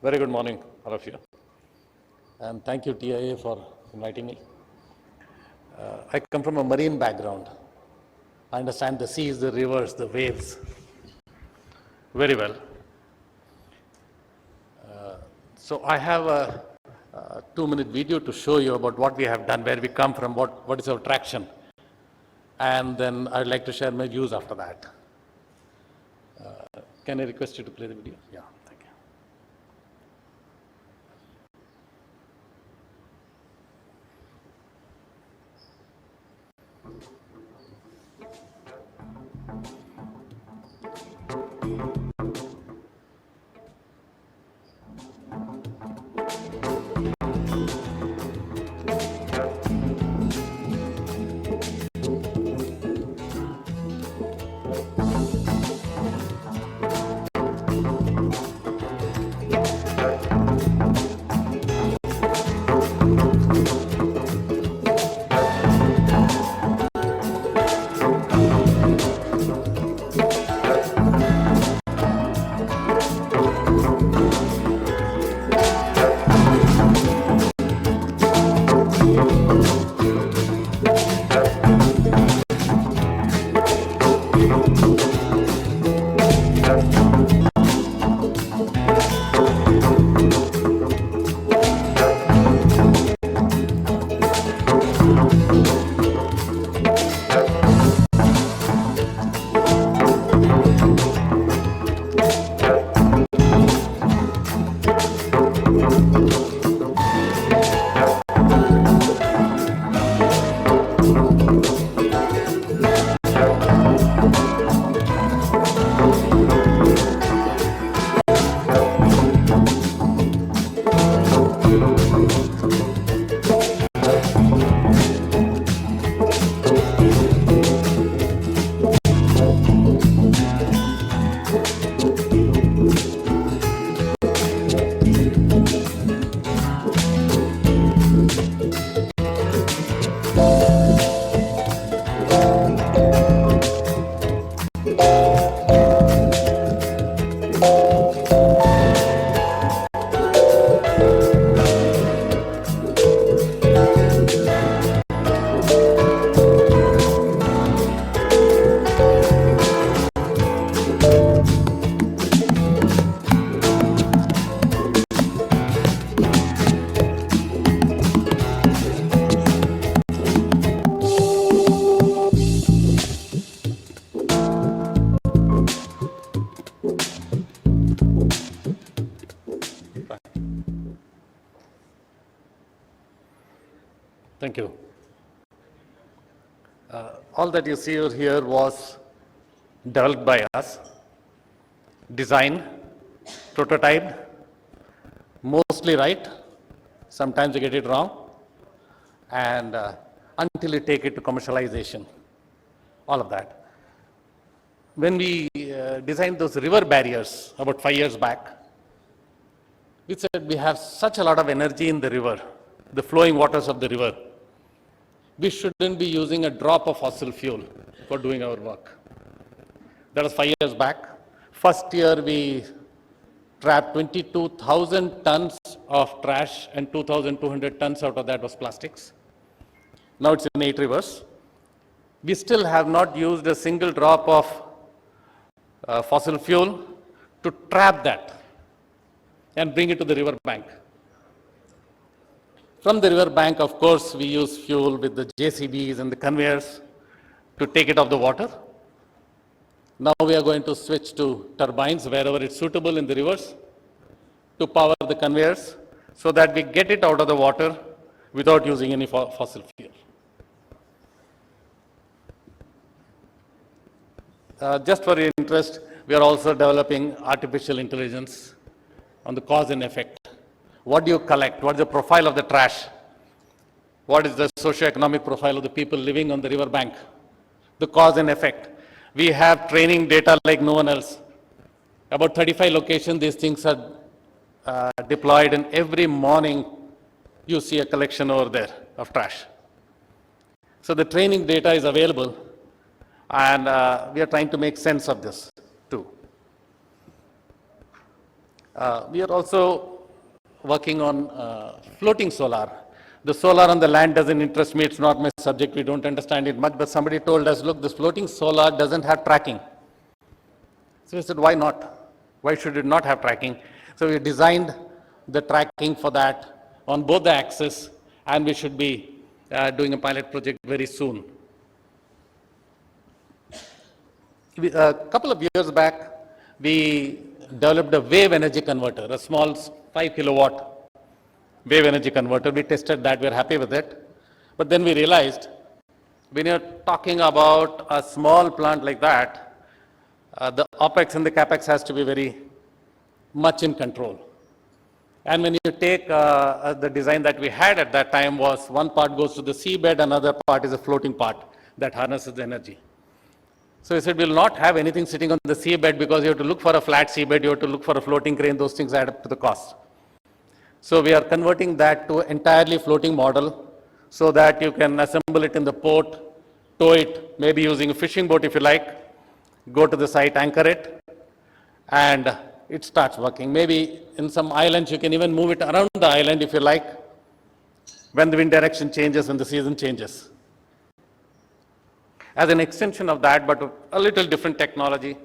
Very good morning, all of you. And thank you, TIA, for inviting me. I come from a marine background. I understand the seas, the rivers, the waves very well. So I have a 2-minute video to show you about what we have done, where we come from, what is our traction. And then I'd like to share my views after that. Can I request you to play the video? Yeah, thank you. Thank you. All that you see here was developed by us, designed, prototyped, mostly right. Sometimes you get it wrong, and until you take it to commercialization, all of that. When we designed those river barriers about 5 years back, we said we have such a lot of energy in the river, the flowing waters of the river. We shouldn't be using a drop of fossil fuel for doing our work. That was 5 years back. First year we trapped 22,000 tons of trash, and 2,200 tons out of that was plastics. Now it's in 8 rivers. We still have not used a single drop of fossil fuel to trap that and bring it to the river bank. From the river bank, of course, we use fuel with the JCBs and the conveyors to take it off the water. Now we are going to switch to turbines wherever it's suitable in the rivers to power the conveyors so that we get it out of the water without using any fossil fuel. Just for your interest, we are also developing artificial intelligence on the cause and effect. What do you collect? What is the profile of the trash? What is the socioeconomic profile of the people living on the river bank? The cause and effect. We have training data like no one else. About 35 locations, these things are deployed, and every morning you see a collection over there of trash. So the training data is available, and we are trying to make sense of this too. We are also working on floating solar. The solar on the land doesn't interest me, it's not my subject, we don't understand it much, but somebody told us, look, this floating solar doesn't have tracking. So we said, why not? Why should it not have tracking? So we designed the tracking for that on both the axes, and we should be doing a pilot project very soon. A couple of years back, we developed a wave energy converter, a small 5 kilowatt wave energy converter. We tested that, we're happy with it. But then we realized when you're talking about a small plant like that, the OPEX and the CAPEX has to be very much in control. And when you take the design that we had at that time was one part goes to the seabed, another part is a floating part that harnesses the energy. So we said we'll not have anything sitting on the seabed because you have to look for a flat seabed, you have to look for a floating crane, those things add up to the cost. So we are converting that to an entirely floating model so that you can assemble it in the port, tow it, maybe using a fishing boat if you like, go to the site, anchor it, and it starts working. Maybe in some islands you can even move it around the island if you like, when the wind direction changes, when the season changes. As an extension of that, but a little different technology,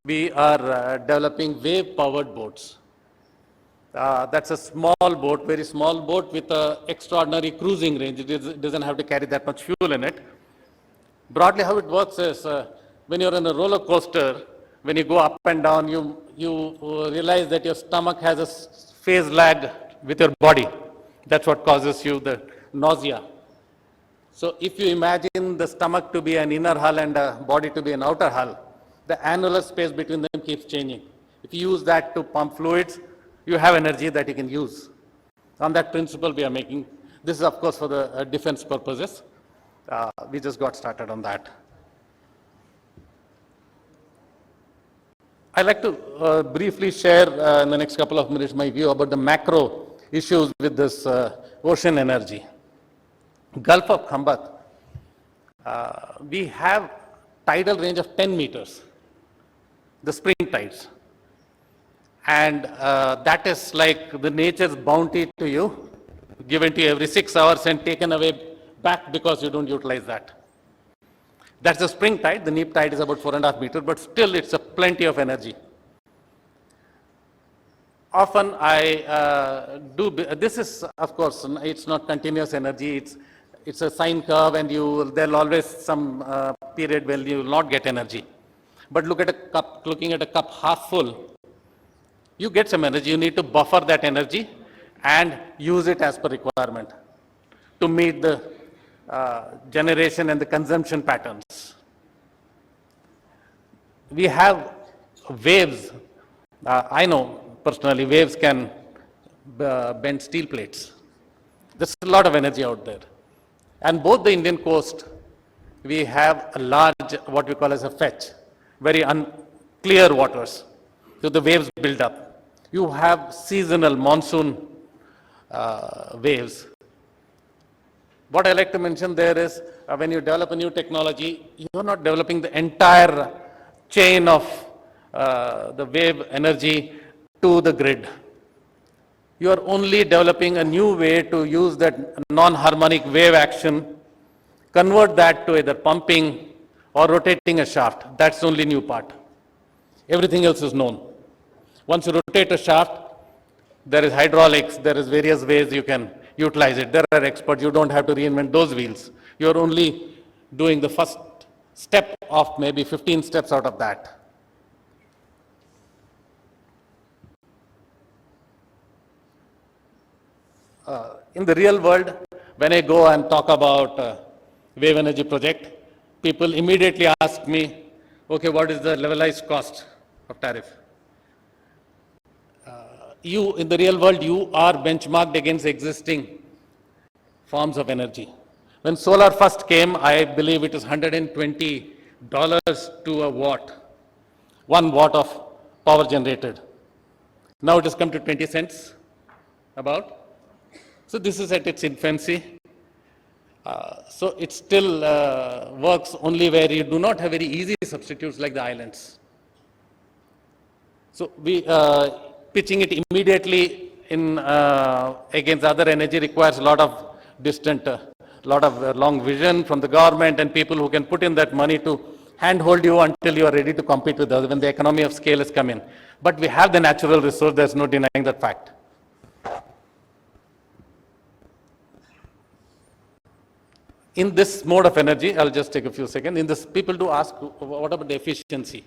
we are developing wave-powered boats. That's a small boat, very small boat with an extraordinary cruising range. It doesn't have to carry that much fuel in it. Broadly, how it works is when you're on a roller coaster, when you go up and down, you realize that your stomach has a phase lag with your body. That's what causes you the nausea. So if you imagine the stomach to be an inner hull and the body to be an outer hull, the annular space between them keeps changing. If you use that to pump fluids, you have energy that you can use. On that principle we are making. This is of course for the defense purposes. We just got started on that. I'd like to briefly share in the next couple of minutes my view about the macro issues with this ocean energy. Gulf of Khambat, we have tidal range of 10 meters, the spring tides. And that is like the nature's bounty to you, given to you every 6 hours and taken away back because you don't utilize that. That's the spring tide. The neap tide is about 4.5 meters, but still it's a plenty of energy. Often I this is, of course, it's not continuous energy. It's a sine curve, and there'll always some period where you will not get energy. But look at a cup, looking at a cup half full, you get some energy. You need to buffer that energy and use it as per requirement to meet the generation and the consumption patterns. We have waves. I know personally waves can bend steel plates. There's a lot of energy out there. And both the Indian coast, we have a large, what we call as a fetch, very unclear waters. So the waves build up. You have seasonal monsoon waves. What I like to mention there is when you develop a new technology, you're not developing the entire chain of the wave energy to the grid. You are only developing a new way to use that non-harmonic wave action, convert that to either pumping or rotating a shaft. That's the only new part. Everything else is known. Once you rotate a shaft, there is hydraulics, there is various ways you can utilize it. There are experts, you don't have to reinvent those wheels. You're only doing the first step of maybe 15 steps out of that. In the real world, when I go and talk about wave energy project, people immediately ask me, okay, what is the levelized cost of tariff? In the real world, you are benchmarked against existing forms of energy. When solar first came, I believe it was $120 to a watt, 1 watt of power generated. Now it has come to 20 cents about. So this is at its infancy. So it still works only where you do not have very easy substitutes like the islands. So pitching it immediately in against other energy requires a lot of long vision from the government and people who can put in that money to handhold you until you are ready to compete with others when the economy of scale has come in. But we have the natural resource, there's no denying that fact. In this mode of energy, I'll just take a few seconds. In this, people do ask, what about the efficiency?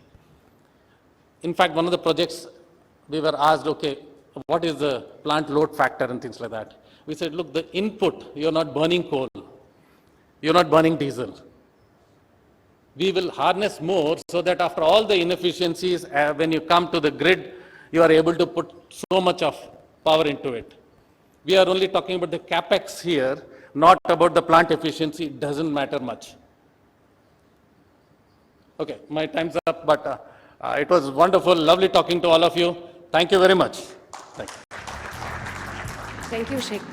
In fact, one of the projects, we were asked, okay, what is the plant load factor and things like that. We said, look, the input, you're not burning coal, you're not burning diesel. We will harness more so that after all the inefficiencies, when you come to the grid, you are able to put so much of power into it. We are only talking about the capex here, not about the plant efficiency. It doesn't matter much. Okay, my time's up, but it was wonderful, lovely talking to all of you. Thank you very much. Thank you. Thank you, Shekhar.